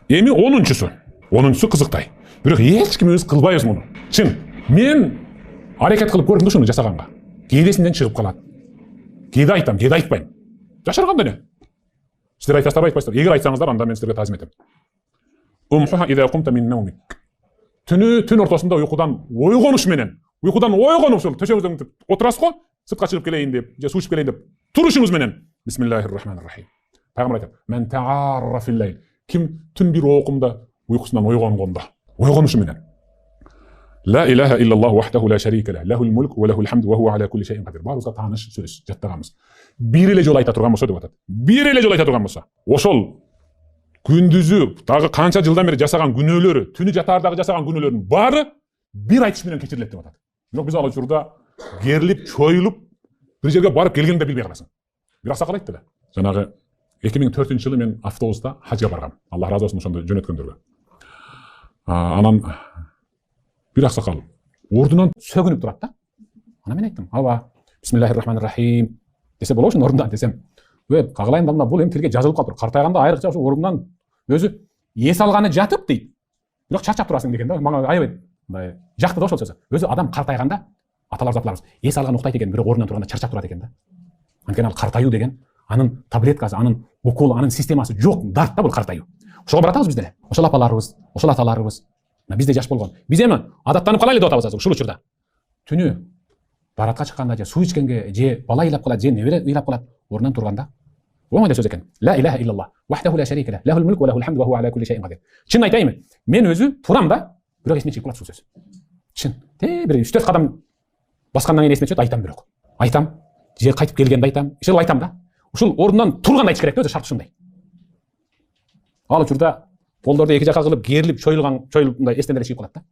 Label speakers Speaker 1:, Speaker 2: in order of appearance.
Speaker 1: Эми 10-су кызыктай. Бирок эч ким өз кылбайбыз муну. Чын. Мен аракет кылып көрдүм ушуну жасаганга. Кээдесинден чыгып калат. Кээде айтам, кээде айтпайм. Жашырганда эле. Сиздер айтасыздар, айтпайсыздар. Эгер айтсаңыздар, анда мен сиздерге тазим этем. Умхуха ида кумта мин наумик. Түн ортосунда уйкудан ойгонуш менен, ушул төшөгүңүздө отурасыз го, сыртка чыгып келейин деп, же суу ичип келейин деп турушуңуз менен. Бисмиллахир-рахманир-рахим. Пайгамбар айтат: "Мен та'арра фил-лайл." Ким түн бир окумда уйкусунан ойгонгондо, ойгонушу менен. La ilaha illallah wahdahu la sharika lah, lahul mulk wa lahul hamd wa huwa ala kulli shay'in qadir. Баарыбызга тааныш сөз жаттаганбыз. Бир эле жолу айта турган болсо деп атат. Бир эле жолу айта турган болсо, ошол күндүзү дагы канча жылдан бери жасаган күнөөлөрү, түнү жатаардагы жасаган күнөөлөрүнүн баары бир айтыш менен кечирилет деп атат. Бирок биз ал учурда керилип, чоюлуп, бир жерге барып келгенди да билбей каласың. Бир аксакал айтты эле. Жанагы 2004-жылы мен автобуста хажга баргам. Алла разы болсун ошондо жөнөткөндөргө. Анан бир аксакал ордунан сөгүнүп турат да. Анан мен айттым: "Аба, бисмиллахир-рахманир-рахим" десе болобу ордунан десем. Кагалайын да бул эми тилге жазылып калыптыр. Картайганда айрыкча ушу ордунан өзү эс алганы жатып дейт. Бирок чарчап турасың деген да. Мага аябай мындай жакты да ошол сөзү. Өзү адам картайганда аталар затларыбыз эс алган уктайт экен, бирок ордунан турганда чарчап турат экен да. Анткени ал картайуу деген анын таблеткасы, анын уколу, анын системасы жок, дарт да бул картайуу. Ошого баратабыз биз деле. Ошол апаларыбыз, ошол аталарыбыз, бизде жаш болгон. Биз эми адаттанып калайлы деп атабыз азыр ушул учурда. Түнү баратка чыкканда же суу ичкенге, же бала ыйлап калат, же небере ыйлап калат, ордунан турганда оңой сөз экен. La ilaha illallah wahdahu la sharika lah, lahul mulk wa lahul hamd wa huwa ala kulli shay'in qadir. Чын айтайын, мен өзү турам да, бирок эсиме чыгып калат ушул сөз. Чын. Бир 3-4 кадам баскандан кийин эсиме түшөт, айтам бирок. Айтам, же кайтып келгенде айтам, ишел айтам да. Ушул ордунан турганда айтыш керек да, өзү шарт ушундай. Ал учурда колдорду эки жака кылып керилип, чоюлуп мындай эстен эле чыгып калат да.